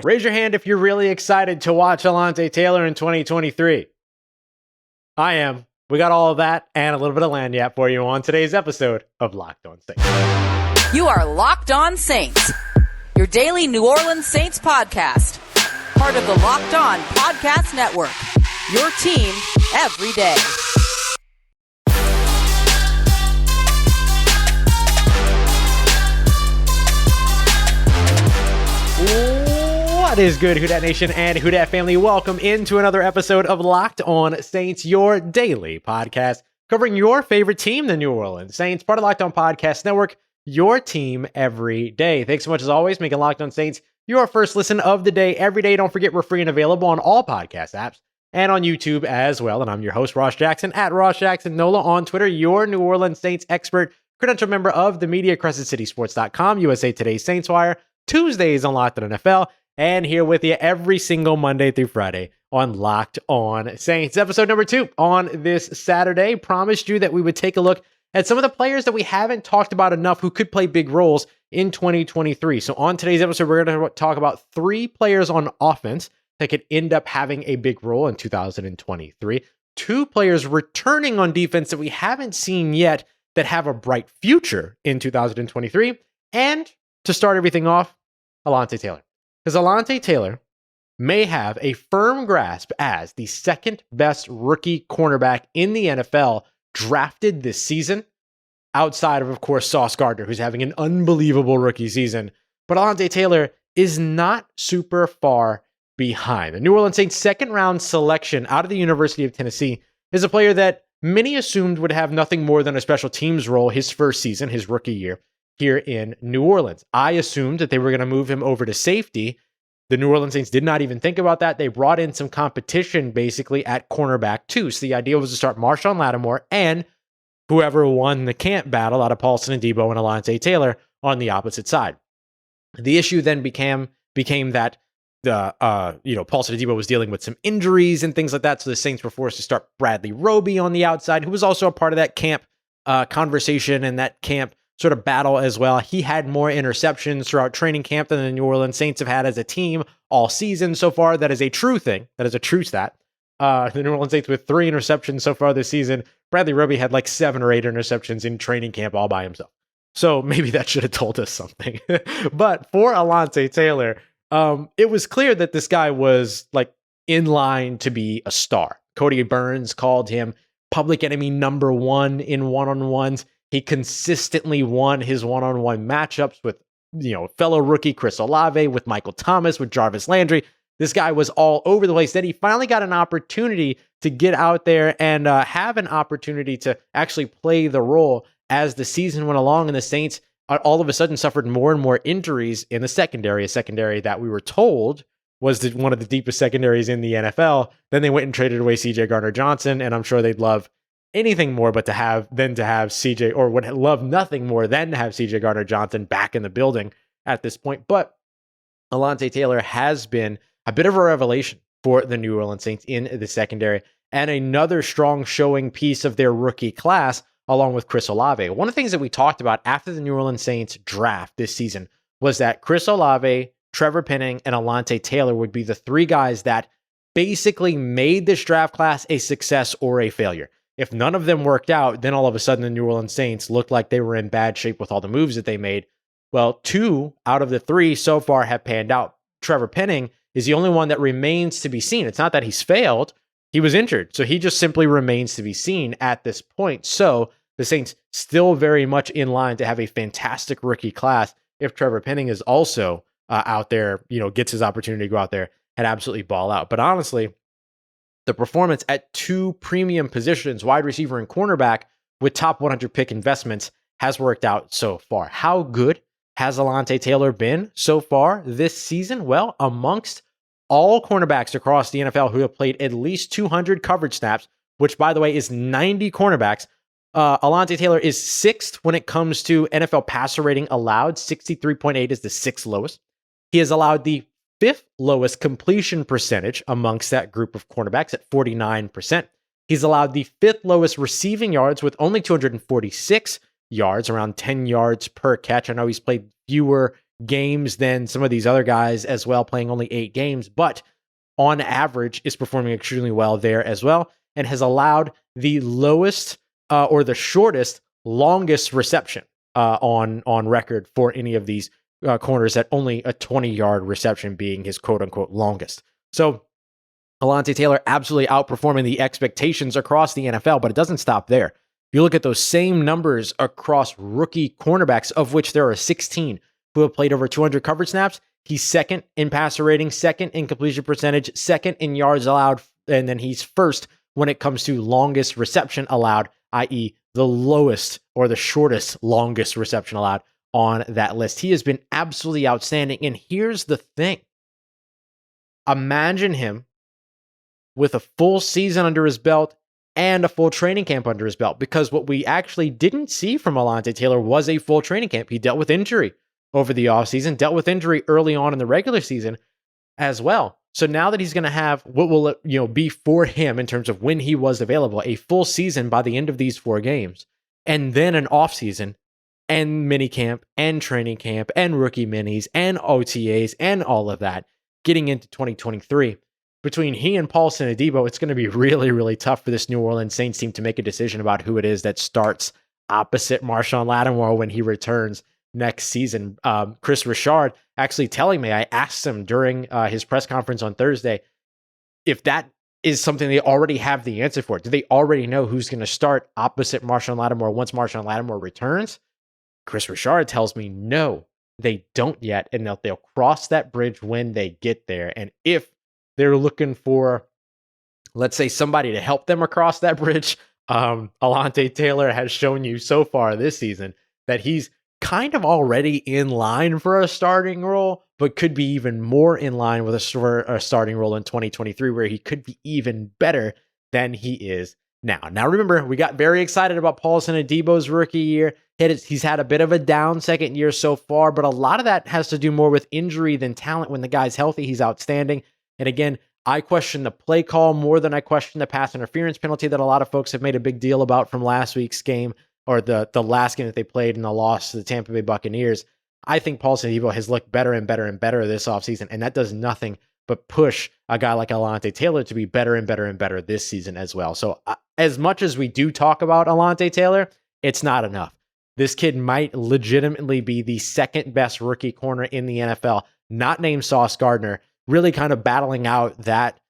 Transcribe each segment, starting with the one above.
Raise your hand if you're really excited to watch Allante Taylor in 2023. I am. We got all of that and a little bit of lagniappe for you on today's episode of Locked On Saints. You are Locked On Saints, your daily New Orleans Saints podcast. Part of the Locked On Podcast Network, your team every day. What is good, Who Dat Nation and Who Dat family? Welcome into another episode of Locked On Saints, your daily podcast covering your favorite team, the New Orleans Saints, part of Locked On Podcast Network, your team every day. Thanks so much as always, making Locked On Saints your first listen of the day every day. Don't forget we're free and available on all podcast apps and on YouTube as well. And I'm your host, Ross Jackson, at Ross Jackson Nola on Twitter, your New Orleans Saints expert, credential member of the media, CrescentCitySports.com, USA Today Saints Wire, Tuesdays on Locked On NFL, and here with you every single Monday through Friday on Locked On Saints. Episode number 2 on this Saturday. Promised you that we would take a look at some of the players that we haven't talked about enough who could play big roles in 2023. So on today's episode, we're going to talk about 3 players on offense that could end up having a big role in 2023. 2 players returning on defense that we haven't seen yet that have a bright future in 2023. And to start everything off, Allante Taylor. Because Allante Taylor may have a firm grasp as the second best rookie cornerback in the NFL drafted this season, outside of course, Sauce Gardner, who's having an unbelievable rookie season. But Allante Taylor is not super far behind. The New Orleans Saints' second-round selection out of the University of Tennessee is a player that many assumed would have nothing more than a special teams role his first season, his rookie year, here in New Orleans. I assumed that they were going to move him over to safety. The New Orleans Saints did not even think about that. They brought in some competition basically at cornerback too. So the idea was to start Marshon Lattimore and whoever won the camp battle out of Paulson, Adebo, and Allante Taylor on the opposite side. The issue then became that Paulson Adebo was dealing with some injuries and things like that. So the Saints were forced to start Bradley Roby on the outside, who was also a part of that camp conversation and that camp sort of battle as well. He had more interceptions throughout training camp than the New Orleans Saints have had as a team all season so far. That is a true thing. That is a true stat. The New Orleans Saints with 3 interceptions so far this season. Bradley Roby had like 7 or 8 interceptions in training camp all by himself. So maybe that should have told us something. But for Allante Taylor, it was clear that this guy was like in line to be a star. Cody Burns called him public enemy number 1 in one-on-ones. He consistently won his one-on-one matchups with, fellow rookie Chris Olave, with Michael Thomas, with Jarvis Landry. This guy was all over the place. Then he finally got an opportunity to get out there and have an opportunity to actually play the role as the season went along, and the Saints all of a sudden suffered more and more injuries in the secondary, a secondary that we were told was one of the deepest secondaries in the NFL. Then they went and traded away CJ Gardner-Johnson, and I'm sure they'd love anything more but to have CJ, or would love nothing more than to have CJ Gardner-Johnson back in the building at this point. But Allante Taylor has been a bit of a revelation for the New Orleans Saints in the secondary, and another strong showing piece of their rookie class along with Chris Olave. One of the things that we talked about after the New Orleans Saints draft this season was that Chris Olave, Trevor Penning, and Allante Taylor would be the 3 guys that basically made this draft class a success or a failure. If none of them worked out, then all of a sudden the New Orleans Saints looked like they were in bad shape with all the moves that they made. Well, 2 out of the 3 so far have panned out. Trevor Penning is the only one that remains to be seen. It's not that he's failed. He was injured, so he just simply remains to be seen at this point. So the Saints still very much in line to have a fantastic rookie class if Trevor Penning is also out there, gets his opportunity to go out there and absolutely ball out. But honestly, the performance at 2 premium positions, wide receiver and cornerback, with top 100 pick investments has worked out so far. How good has Allante Taylor been so far this season? Well, amongst all cornerbacks across the NFL who have played at least 200 coverage snaps, which by the way is 90 cornerbacks, Allante Taylor is 6th when it comes to NFL passer rating allowed. 63.8 is the 6th lowest. He has allowed the 5th lowest completion percentage amongst that group of cornerbacks at 49%. He's allowed the 5th lowest receiving yards with only 246 yards, around 10 yards per catch. I know he's played fewer games than some of these other guys as well, playing only 8 games, but on average is performing extremely well there as well, and has allowed the lowest or the shortest, longest reception on record for any of these corners, at only a 20-yard reception being his quote-unquote longest. So Allante Taylor absolutely outperforming the expectations across the NFL, but it doesn't stop there. You look at those same numbers across rookie cornerbacks, of which there are 16 who have played over 200 coverage snaps. He's second in passer rating, second in completion percentage, second in yards allowed, and then he's first when it comes to longest reception allowed, i.e. the lowest or the shortest longest reception allowed on that list. He has been absolutely outstanding. And here's the thing. Imagine him with a full season under his belt and a full training camp under his belt, because what we actually didn't see from Allante Taylor was a full training camp. He dealt with injury over the offseason, dealt with injury early on in the regular season as well. So now that he's going to have what will be for him in terms of when he was available, a full season by the end of these 4 games, and then an offseason and minicamp and training camp and rookie minis and OTAs and all of that, getting into 2023. Between he and Paulson and Adebo, it's going to be really, really tough for this New Orleans Saints team to make a decision about who it is that starts opposite Marshon Lattimore when he returns next season. Chris Richard actually telling me, I asked him during his press conference on Thursday, if that is something they already have the answer for. Do they already know who's going to start opposite Marshon Lattimore once Marshon Lattimore returns? Chris Richard tells me no, they don't yet, and they'll cross that bridge when they get there. And if they're looking for, let's say, somebody to help them across that bridge, Allante Taylor has shown you so far this season that he's kind of already in line for a starting role, but could be even more in line with a starting role in 2023, where he could be even better than he is now. Now, remember, we got very excited about Paulson Adebo's rookie year. He's had a bit of a down second year so far, but a lot of that has to do more with injury than talent. When the guy's healthy, he's outstanding. And again, I question the play call more than I question the pass interference penalty that a lot of folks have made a big deal about from last week's game, or the last game that they played in the loss to the Tampa Bay Buccaneers. I think Paulson Adebo has looked better and better and better this offseason, and that does nothing but push a guy like Allante Taylor to be better and better and better this season as well. So as much as we do talk about Allante Taylor, it's not enough. This kid might legitimately be the second best rookie corner in the NFL, not named Sauce Gardner, really kind of battling out that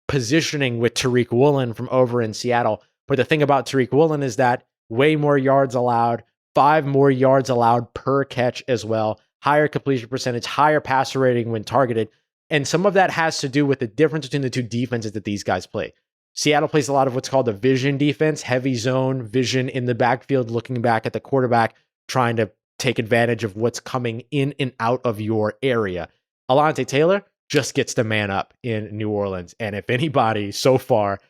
positioning with Tariq Woolen from over in Seattle. But the thing about Tariq Woolen is that way more yards allowed, 5 more yards allowed per catch as well, higher completion percentage, higher passer rating when targeted. And some of that has to do with the difference between the two defenses that these guys play. Seattle plays a lot of what's called a vision defense, heavy zone, vision in the backfield, looking back at the quarterback, trying to take advantage of what's coming in and out of your area. Allante Taylor just gets the man up in New Orleans. And if anybody so far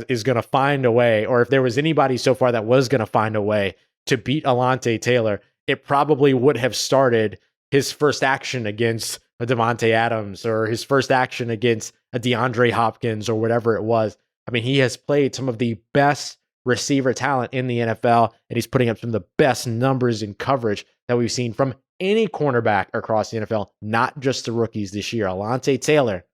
is going to find a way, or if there was anybody so far that was going to find a way to beat Allante Taylor, it probably would have started his first action against a Devontae Adams, or his first action against a DeAndre Hopkins, or whatever it was. I mean, he has played some of the best receiver talent in the NFL, and he's putting up some of the best numbers in coverage that we've seen from any cornerback across the NFL, not just the rookies this year. Allante Taylor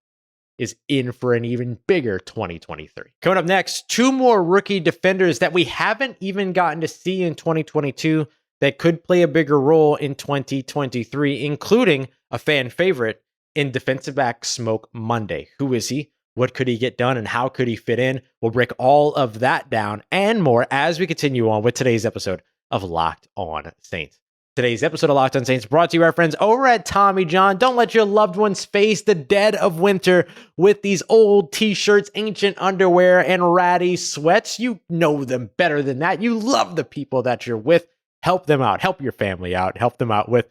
is in for an even bigger 2023. Coming up next, 2 more rookie defenders that we haven't even gotten to see in 2022 that could play a bigger role in 2023, including a fan favorite in defensive back Smoke Monday. Who is he? What could he get done, and how could he fit in? We'll break all of that down and more as we continue on with today's episode of Locked On Saints. Today's episode of Locked On Saints brought to you by our friends over at Tommy John. Don't let your loved ones face the dead of winter with these old t-shirts, ancient underwear, and ratty sweats. You know them better than that. You love the people that you're with. Help them out. Help your family out. Help them out with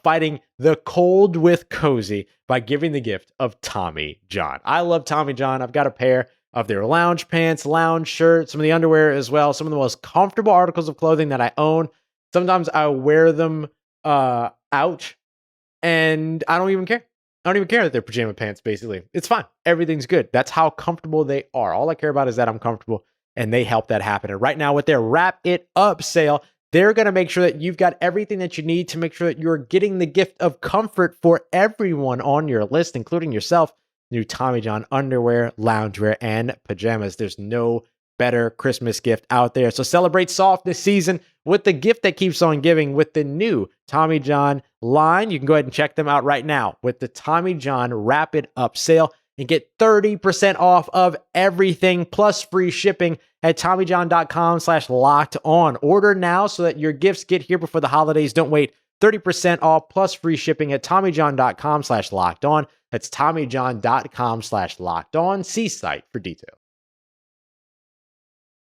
fighting the cold with cozy by giving the gift of Tommy John. I love Tommy John. I've got a pair of their lounge pants, lounge shirts, some of the underwear as well. Some of the most comfortable articles of clothing that I own. Sometimes I wear them out, and I don't even care. I don't even care that they're pajama pants, basically. It's fine. Everything's good. That's how comfortable they are. All I care about is that I'm comfortable, and they help that happen. And right now with their Wrap It Up sale, They're going to make sure that you've got everything that you need to make sure that you're getting the gift of comfort for everyone on your list, including yourself. New Tommy John underwear, loungewear, and pajamas. There's no better Christmas gift out there. So celebrate soft this season with the gift that keeps on giving with the new Tommy John line. You can go ahead and check them out right now with the Tommy John Rapid Up sale and get 30% off of everything plus free shipping at TommyJohn.com/locked on. Order now so that your gifts get here before the holidays. Don't wait. 30% off plus free shipping at TommyJohn.com/locked on. That's TommyJohn.com/locked on. See site for details.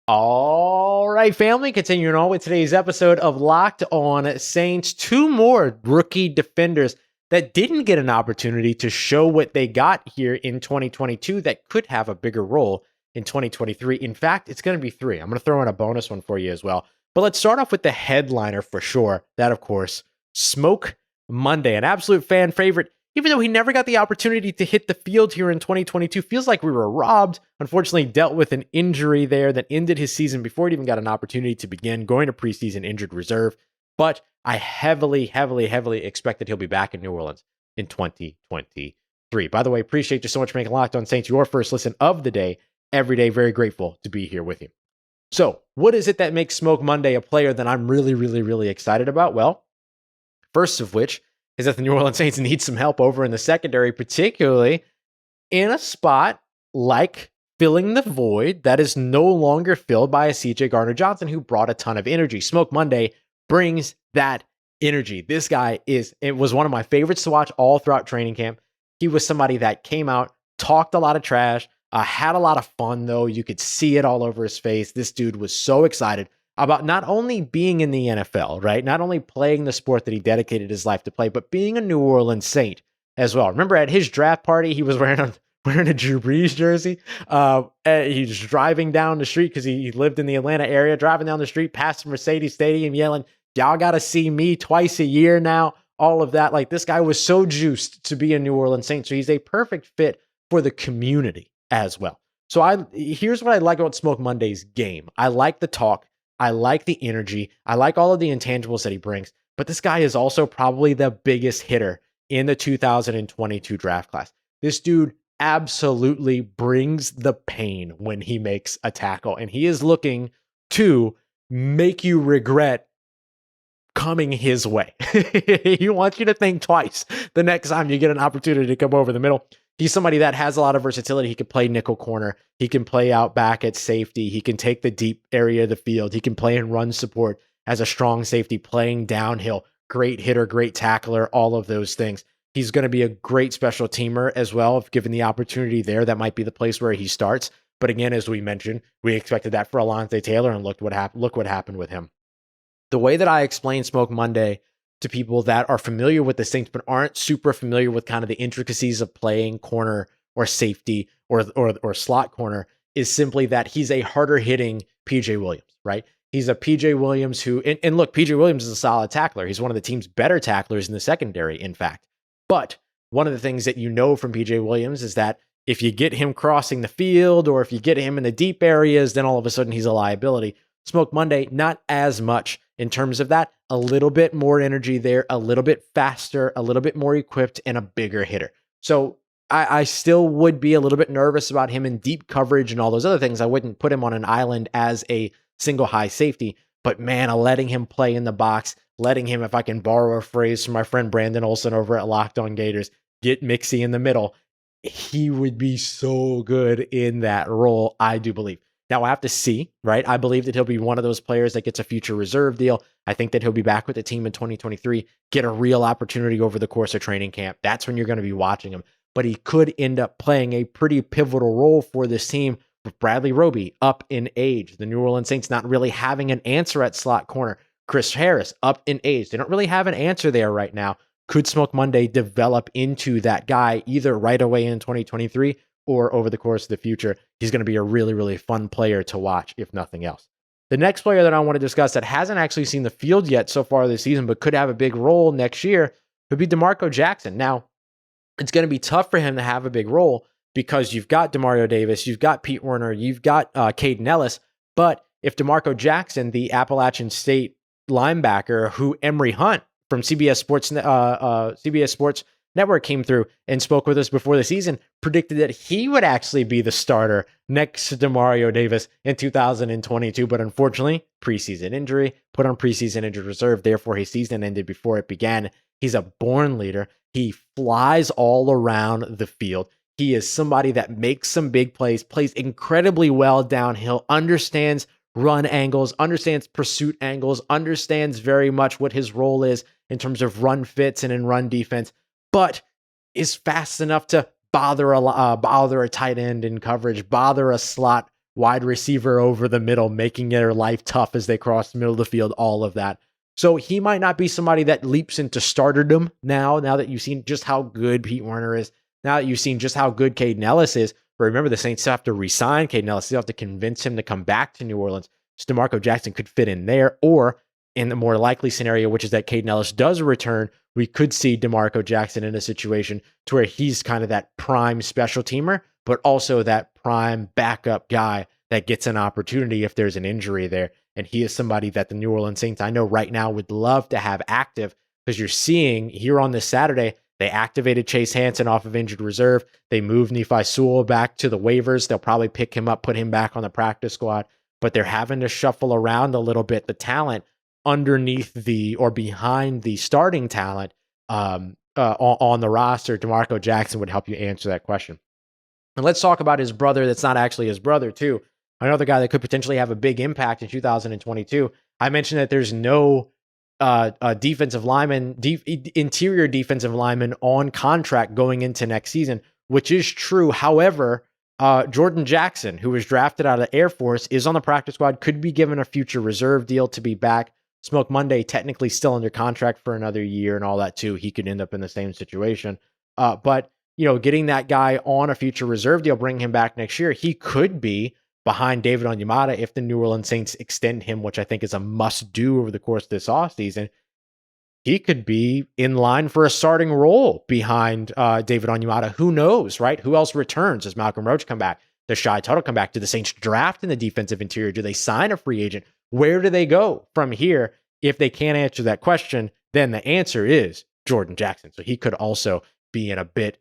All right, family, continuing on with today's episode of Locked On Saints. Two more rookie defenders that didn't get an opportunity to show what they got here in 2022 that could have a bigger role in 2023. In fact, it's going to be three. I'm going to throw in a bonus one for you as well. But let's start off with the headliner for sure. That, of course, Smoke Monday, an absolute fan favorite. Even though he never got the opportunity to hit the field here in 2022, feels like we were robbed. Unfortunately, dealt with an injury there that ended his season before he even got an opportunity to begin, going to preseason injured reserve. But I heavily expect that he'll be back in New Orleans in 2023. By the way, appreciate you so much for making Locked On Saints your first listen of the day. Every day, very grateful to be here with you. So, what is it that makes Smoke Monday a player that I'm really excited about? Well, first of which is that the New Orleans Saints need some help over in the secondary, particularly in a spot like filling the void that is no longer filled by a CJ Gardner-Johnson who brought a ton of energy. Smoke Monday brings that energy. This guy was one of my favorites to watch all throughout training camp. He was somebody that came out, talked a lot of trash, had a lot of fun though. You could see it all over his face. This dude was so excited about not only being in the NFL, right? Not only playing the sport that he dedicated his life to play, but being a New Orleans Saint as well. Remember at his draft party, he was wearing a Drew Brees jersey. He was driving down the street because he lived in the Atlanta area, driving down the street past Mercedes Stadium, yelling, "Y'all got to see me twice a year now." All of that. Like, this guy was so juiced to be a New Orleans Saint. So he's a perfect fit for the community as well. So here's what I like about Smoke Monday's game. I like the talk. I like the energy. I like all of the intangibles that he brings. But this guy is also probably the biggest hitter in the 2022 draft class. This dude absolutely brings the pain when he makes a tackle. And he is looking to make you regret coming his way. He wants you to think twice the next time you get an opportunity to come over the middle. He's somebody that has a lot of versatility. He can play nickel corner. He can play out back at safety. He can take the deep area of the field. He can play in run support as a strong safety, playing downhill. Great hitter, great tackler, all of those things. He's going to be a great special teamer as well. If given the opportunity there, that might be the place where he starts. But again, as we mentioned, we expected that for Allante Taylor, and look what happened with him. The way that I explain Smoke Monday to people that are familiar with the Saints but aren't super familiar with kind of the intricacies of playing corner or safety or slot corner is simply that he's a harder hitting PJ Williams, right? He's a PJ Williams who, and look, PJ Williams is a solid tackler. He's one of the team's better tacklers in the secondary, in fact. But one of the things that you know from PJ Williams is that if you get him crossing the field or if you get him in the deep areas, then all of a sudden he's a liability. Smoke Monday, not as much in terms of that. A little bit more energy there, a little bit faster, a little bit more equipped, and a bigger hitter. So I still would be a little bit nervous about him in deep coverage and all those other things. I wouldn't put him on an island as a single high safety, but man, letting him play in the box, letting him, if I can borrow a phrase from my friend Brandon Olson over at Locked On Gators, get Mixie in the middle. He would be so good in that role, I do believe. Now, I have to see, right? I believe that he'll be one of those players that gets a future reserve deal. I think that he'll be back with the team in 2023, get a real opportunity over the course of training camp. That's when you're going to be watching him. But he could end up playing a pretty pivotal role for this team with Bradley Roby up in age. The New Orleans Saints not really having an answer at slot corner. Chris Harris up in age. They don't really have an answer there right now. Could Smoke Monday develop into that guy either right away in 2023 or over the course of the future? He's going to be a really fun player to watch, if nothing else. The next player that I want to discuss that hasn't actually seen the field yet so far this season, but could have a big role next year, would be DeMarco Jackson. Now, it's going to be tough for him to have a big role because you've got Demario Davis, you've got Pete Werner, you've got Caden Ellis. But if DeMarco Jackson, the Appalachian State linebacker who Emory Hunt from CBS Sports Network came through and spoke with us before the season, predicted that he would actually be the starter next to Demario Davis in 2022. But unfortunately, preseason injury, put on preseason injured reserve. Therefore, his season ended before it began. He's a born leader. He flies all around the field. He is somebody that makes some big plays, plays incredibly well downhill, understands run angles, understands pursuit angles, understands very much what his role is in terms of run fits and in run defense, but is fast enough to bother a tight end in coverage, bother a slot wide receiver over the middle, making their life tough as they cross the middle of the field, all of that. So he might not be somebody that leaps into starterdom now that you've seen just how good Pete Werner is, now that you've seen just how good Caden Ellis is. But remember, the Saints have to re-sign Caden Ellis. They have to convince him to come back to New Orleans. So DeMarco Jackson could fit in there, or in the more likely scenario, which is that Caden Ellis does return, we could see DeMarco Jackson in a situation to where he's kind of that prime special teamer, but also that prime backup guy that gets an opportunity if there's an injury there. And he is somebody that the New Orleans Saints, I know right now, would love to have active, because you're seeing here on this Saturday, they activated Chase Hansen off of injured reserve. They moved Nephi Sewell back to the waivers. They'll probably pick him up, put him back on the practice squad, but they're having to shuffle around a little bit the talent underneath or behind the starting talent on the roster. DeMarco Jackson would help you answer that question. And let's talk about his brother that's not actually his brother too. Another guy that could potentially have a big impact in 2022. I mentioned that there's no defensive lineman, interior defensive lineman on contract going into next season, which is true. However, Jordan Jackson, who was drafted out of the Air Force, is on the practice squad, could be given a future reserve deal to be back. Smoke Monday, technically still under contract for another year and all that too. He could end up in the same situation. But, getting that guy on a future reserve deal, bringing him back next year, he could be behind David Onyemata if the New Orleans Saints extend him, which I think is a must-do over the course of this offseason. He could be in line for a starting role behind David Onyemata. Who knows, right? Who else returns? Does Malcolm Roach come back? Does Shai Tuttle come back? Do the Saints draft in the defensive interior? Do they sign a free agent? Where do they go from here? If they can't answer that question, then the answer is Jordan Jackson. So he could also be in a bit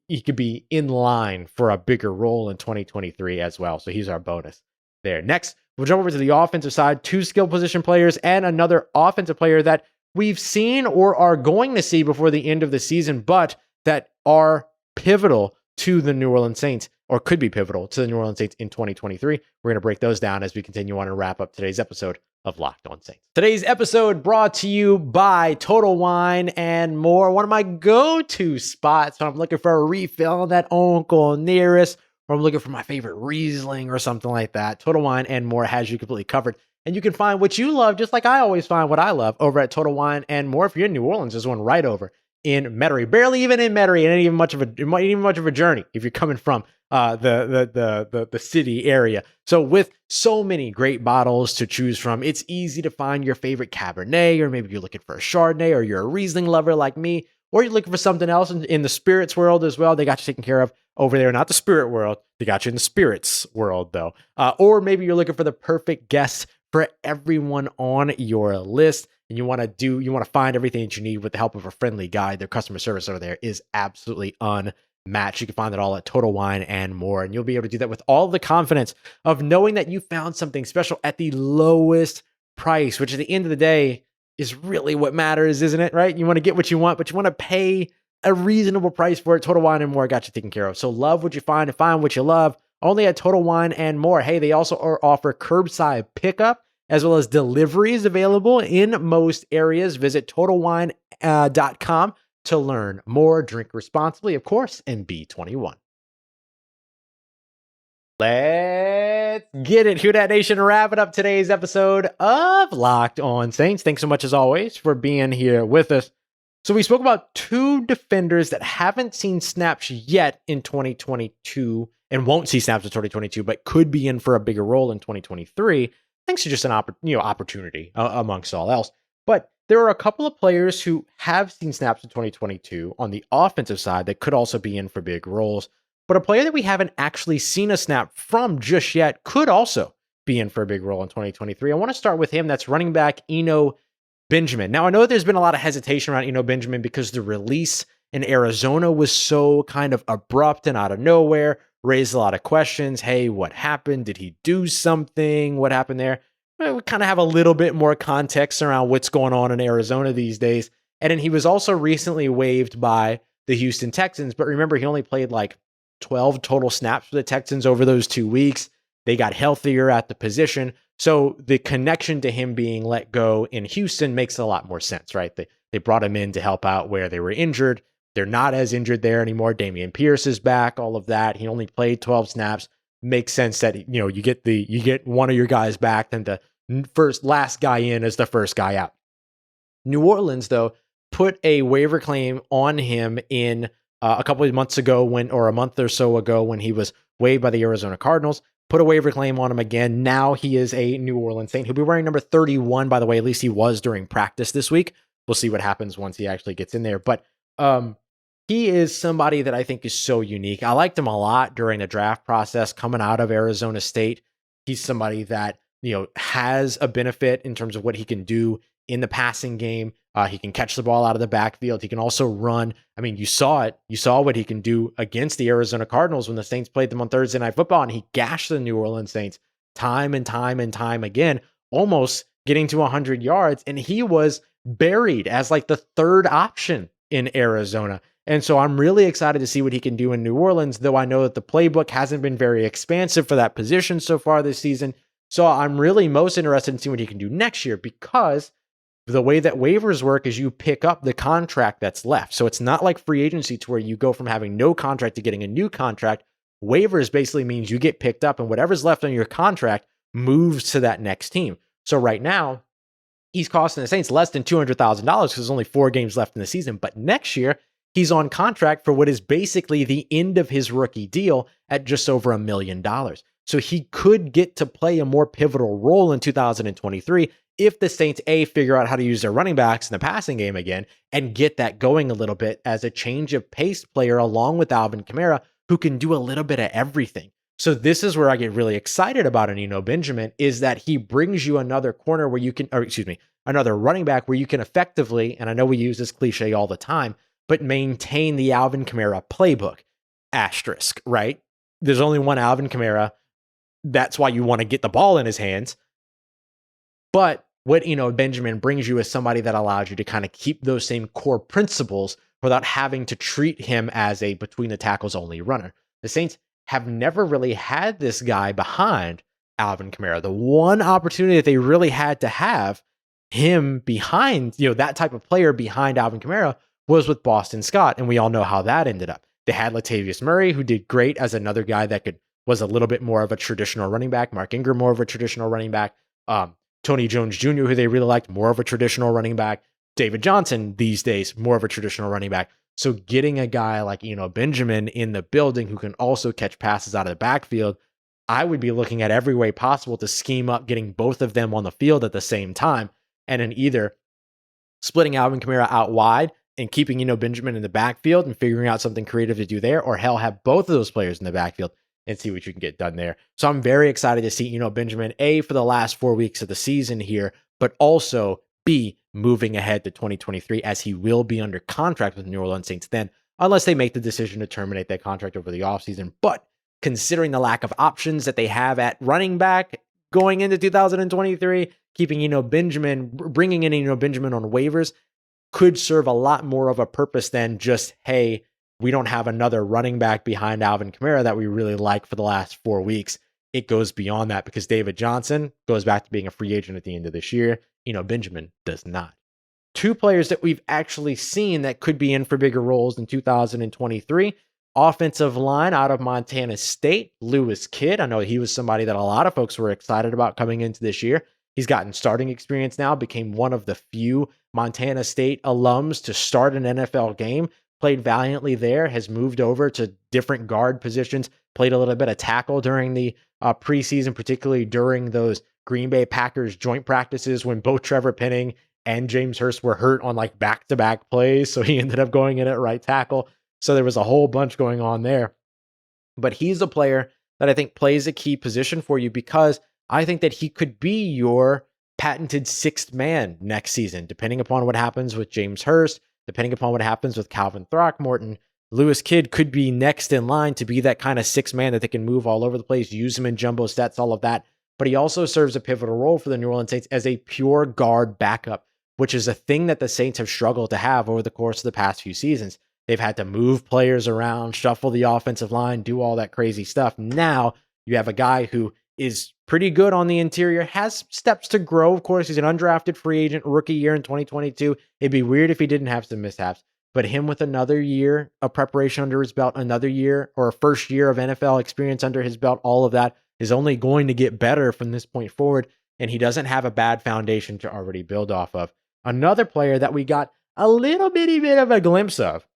he could be in line for a bigger role in 2023 as well. So he's our bonus there. Next, we'll jump over to the offensive side. 2 skill position players and another offensive player that we've seen or are going to see before the end of the season, but that are pivotal to the New Orleans Saints, or could be pivotal to the New Orleans Saints in 2023. We're going to break those down as we continue on and wrap up today's episode of Locked On Saints. Today's episode brought to you by Total Wine and More, one of my go-to spots when I'm looking for a refill on that Uncle Nearest, or I'm looking for my favorite Riesling or something like that. Total Wine and More has you completely covered. And you can find what you love, just like I always find what I love, over at Total Wine and More. If you're in New Orleans, there's one right over in Metairie, barely even in Metairie, and ain't even much of a journey if you're coming from the city area. So with so many great bottles to choose from, it's easy to find your favorite Cabernet, or maybe you're looking for a Chardonnay, or you're a Riesling lover like me, or you're looking for something else in the spirits world as well. They got you taken care of over there. Not the spirit world. They got you in the spirits world though. Or maybe you're looking for the perfect guest for everyone on your list, and you want to find everything that you need with the help of a friendly guide. Their customer service over there is absolutely unmatched. You can find it all at Total Wine and More, and you'll be able to do that with all the confidence of knowing that you found something special at the lowest price, which at the end of the day is really what matters, isn't it? Right? You want to get what you want, but you want to pay a reasonable price for it. Total Wine and More got you taken care of. So love what you find and find what you love only at Total Wine and More. Hey, they also offer curbside pickup as well as deliveries available in most areas. Visit TotalWine.com to learn more. Drink responsibly, of course, and be 21. Let's get it. Who Dat Nation, wrapping up today's episode of Locked On Saints. Thanks so much, as always, for being here with us. So we spoke about 2 defenders that haven't seen snaps yet in 2022 and won't see snaps in 2022, but could be in for a bigger role in 2023. Thanks to just an opportunity amongst all else. But there are a couple of players who have seen snaps in 2022 on the offensive side that could also be in for big roles. But a player that we haven't actually seen a snap from just yet could also be in for a big role in 2023. I want to start with him. That's running back Eno Benjamin. Now, I know there's been a lot of hesitation around Eno Benjamin because the release in Arizona was so kind of abrupt and out of nowhere, raised a lot of questions. Hey, what happened? Did he do something? What happened there? Well, we kind of have a little bit more context around what's going on in Arizona these days. And then he was also recently waived by the Houston Texans. But remember, he only played like 12 total snaps for the Texans over those 2 weeks. They got healthier at the position. So the connection to him being let go in Houston makes a lot more sense, right? They brought him in to help out where they were injured. They're not as injured there anymore. Damian Pierce is back, all of that. He only played 12 snaps. Makes sense that, you get one of your guys back, then the last guy in is the first guy out. New Orleans, though, put a waiver claim on him in a couple of months ago or a month or so ago when he was waived by the Arizona Cardinals. Put a waiver claim on him again. Now he is a New Orleans Saint. He'll be wearing number 31, by the way. At least he was during practice this week. We'll see what happens once he actually gets in there. But he is somebody that I think is so unique. I liked him a lot during the draft process coming out of Arizona State. He's somebody that, has a benefit in terms of what he can do in the passing game. He can catch the ball out of the backfield. He can also run. I mean, you saw it. You saw what he can do against the Arizona Cardinals when the Saints played them on Thursday Night Football, and he gashed the New Orleans Saints time and time and time again, almost getting to 100 yards. And he was buried as like the third option in Arizona. And so I'm really excited to see what he can do in New Orleans, though I know that the playbook hasn't been very expansive for that position so far this season. So I'm really most interested in seeing what he can do next year, because the way that waivers work is you pick up the contract that's left. So it's not like free agency to where you go from having no contract to getting a new contract. Waivers basically means you get picked up and whatever's left on your contract moves to that next team. So right now, he's costing the Saints less than $200,000 because there's only 4 games left in the season. But next year, he's on contract for what is basically the end of his rookie deal at just over $1 million. So he could get to play a more pivotal role in 2023 if the Saints, figure out how to use their running backs in the passing game again and get that going a little bit as a change of pace player along with Alvin Kamara, who can do a little bit of everything. So this is where I get really excited about an Eno Benjamin, is that he brings you another corner where you can, another running back where you can effectively, and I know we use this cliche all the time, but maintain the Alvin Kamara playbook. Asterisk, right? There's only one Alvin Kamara. That's why you want to get the ball in his hands. But what Eno Benjamin brings you is somebody that allows you to kind of keep those same core principles without having to treat him as a between the tackles only runner. The Saints have never really had this guy behind Alvin Kamara. The one opportunity that they really had to have him behind, that type of player behind Alvin Kamara was with Boston Scott. And we all know how that ended up. They had Latavius Murray, who did great as another guy that was a little bit more of a traditional running back. Mark Ingram, more of a traditional running back. Tony Jones Jr., who they really liked, more of a traditional running back. David Johnson these days, more of a traditional running back. So getting a guy like Eno Benjamin in the building who can also catch passes out of the backfield, I would be looking at every way possible to scheme up getting both of them on the field at the same time, and then either splitting Alvin Kamara out wide and keeping Eno Benjamin in the backfield and figuring out something creative to do there, or hell, have both of those players in the backfield and see what you can get done there. So I'm very excited to see Eno Benjamin, for the last 4 weeks of the season here, but also B, moving ahead to 2023, as he will be under contract with the New Orleans Saints then, unless they make the decision to terminate that contract over the offseason. But considering the lack of options that they have at running back going into 2023, keeping bringing in Eno Benjamin on waivers could serve a lot more of a purpose than just, hey, we don't have another running back behind Alvin Kamara that we really like for the last 4 weeks. It goes beyond that because David Johnson goes back to being a free agent at the end of this year. Eno Benjamin does not. 2 players that we've actually seen that could be in for bigger roles in 2023. Offensive line out of Montana State, Lewis Kidd. I know he was somebody that a lot of folks were excited about coming into this year. He's gotten starting experience now, became one of the few Montana State alums to start an NFL game. Played valiantly there, has moved over to different guard positions, played a little bit of tackle during the preseason, particularly during those Green Bay Packers joint practices when both Trevor Penning and James Hurst were hurt on like back-to-back plays. So he ended up going in at right tackle. So there was a whole bunch going on there. But he's a player that I think plays a key position for you because I think that he could be your patented sixth man next season, depending upon what happens with James Hurst, depending upon what happens with Calvin Throckmorton. Lewis Kidd could be next in line to be that kind of sixth man that they can move all over the place, use him in jumbo sets, all of that. But he also serves a pivotal role for the New Orleans Saints as a pure guard backup, which is a thing that the Saints have struggled to have over the course of the past few seasons. They've had to move players around, shuffle the offensive line, do all that crazy stuff. Now you have a guy who is pretty good on the interior, has steps to grow. Of course, he's an undrafted free agent, rookie year in 2022. It'd be weird if he didn't have some mishaps. But him with another year of preparation under his belt, another year or a first year of NFL experience under his belt, all of that is only going to get better from this point forward. And he doesn't have a bad foundation to already build off of. Another player that we got a little bitty bit of a glimpse of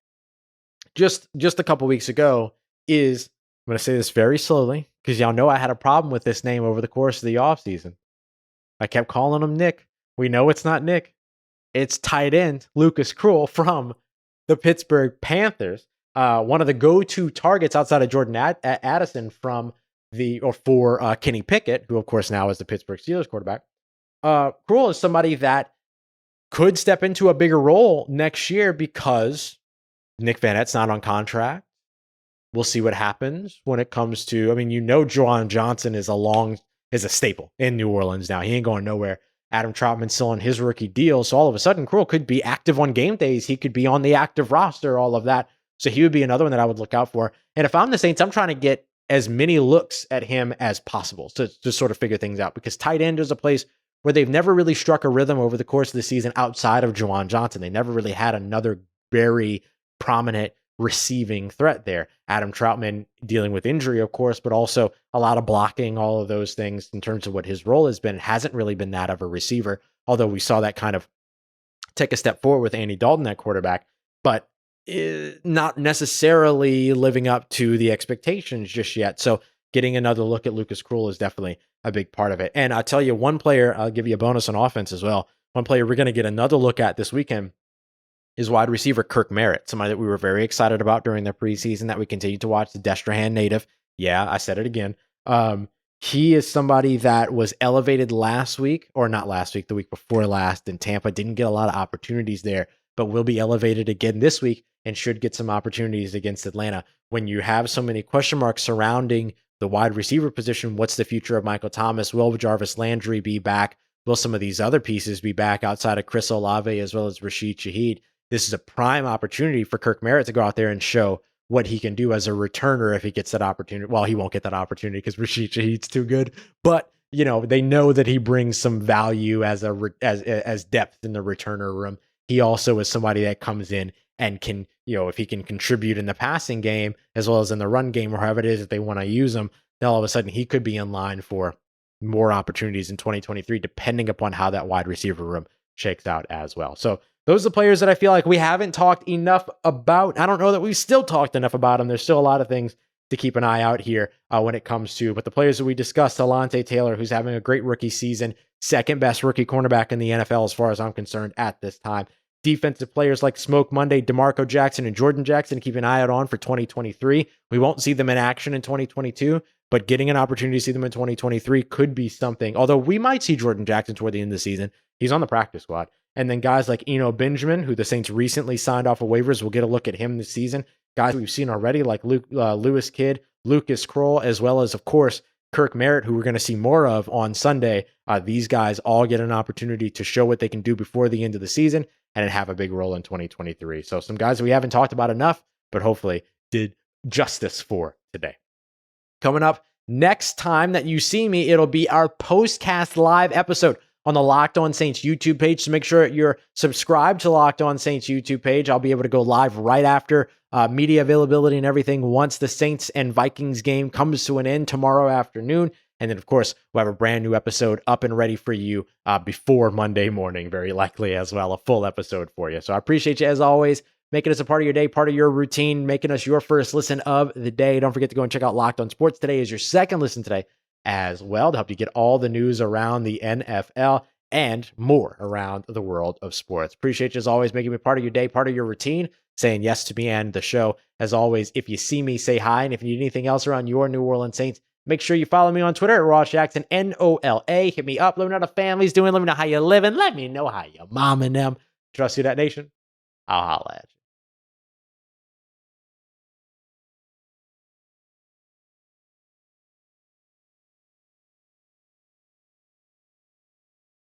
just a couple weeks ago is, I'm going to say this very slowly because y'all know I had a problem with this name over the course of the offseason. I kept calling him Nick. We know it's not Nick. It's tight end Lucas Krull from the Pittsburgh Panthers. One of the go-to targets outside of Jordan Addison for Kenny Pickett, who of course now is the Pittsburgh Steelers quarterback. Krull is somebody that could step into a bigger role next year because Nick Van Ette's not on contract. We'll see what happens when it comes to, Juwan Johnson is a staple in New Orleans now. He ain't going nowhere. Adam Troutman's still on his rookie deal. So all of a sudden, Krull could be active on game days. He could be on the active roster, all of that. So he would be another one that I would look out for. And if I'm the Saints, I'm trying to get as many looks at him as possible to sort of figure things out, because tight end is a place where they've never really struck a rhythm over the course of the season outside of Juwan Johnson. They never really had another very prominent receiving threat there. Adam Troutman dealing with injury, of course, but also a lot of blocking, all of those things in terms of what his role has been. Hasn't really been that of a receiver, although we saw that kind of take a step forward with Andy Dalton at quarterback, but not necessarily living up to the expectations just yet. So getting another look at Lucas Krull is definitely a big part of it. And I'll tell you one player, I'll give you a bonus on offense as well. One player we're going to get another look at this weekend is wide receiver Kirk Merritt, somebody that we were very excited about during the preseason that we continued to watch, the Destrehan native. Yeah, I said it again. He is somebody that was elevated the week before last in Tampa. Didn't get a lot of opportunities there, but will be elevated again this week and should get some opportunities against Atlanta. When you have so many question marks surrounding the wide receiver position, what's the future of Michael Thomas? Will Jarvis Landry be back? Will some of these other pieces be back outside of Chris Olave as well as Rashid Shaheed? This is a prime opportunity for Kirk Merritt to go out there and show what he can do as a returner if he gets that opportunity. Well, he won't get that opportunity because Rashid Shaheed's too good, but they know that he brings some value as depth in the returner room. He also is somebody that comes in and can, if he can contribute in the passing game as well as in the run game or however it is that they want to use him, then all of a sudden he could be in line for more opportunities in 2023, depending upon how that wide receiver room shakes out as well. So those are the players that I feel like we haven't talked enough about. I don't know that we've still talked enough about them. There's still a lot of things to keep an eye out here when it comes to, but the players that we discussed, Allante Taylor, who's having a great rookie season, second best rookie cornerback in the NFL as far as I'm concerned at this time. Defensive players like Smoke Monday, DeMarco Jackson, and Jordan Jackson to keep an eye out on for 2023. We won't see them in action in 2022, but getting an opportunity to see them in 2023 could be something. Although we might see Jordan Jackson toward the end of the season. He's on the practice squad. And then guys like Eno Benjamin, who the Saints recently signed off of waivers, we'll get a look at him this season. Guys we've seen already like Lewis Kidd, Lucas Krull, as well as, of course, Kirk Merritt, who we're going to see more of on Sunday. These guys all get an opportunity to show what they can do before the end of the season and have a big role in 2023. So some guys we haven't talked about enough, but hopefully did justice for today. Coming up next time that you see me, it'll be our postcast live episode on the Locked On Saints YouTube page. So make sure you're subscribed to Locked On Saints YouTube page. I'll be able to go live right after media availability and everything once the Saints and Vikings game comes to an end tomorrow afternoon. And then, of course, we'll have a brand new episode up and ready for you before Monday morning, very likely as well, a full episode for you. So I appreciate you as always, making us a part of your day, part of your routine, making us your first listen of the day. Don't forget to go and check out Locked On Sports today as your second listen today as well, to help you get all the news around the NFL and more around the world of sports. Appreciate you as always, making me part of your day, part of your routine, saying yes to me and the show. As always, if you see me, say hi. And if you need anything else around your New Orleans Saints, Make sure you follow me on Twitter at Ross Jackson, Nola. Hit me up. Let me know how the family's doing. Let me know how you're living. Let me know how your mom and them. Trust Who Dat Nation. I'll holla at you.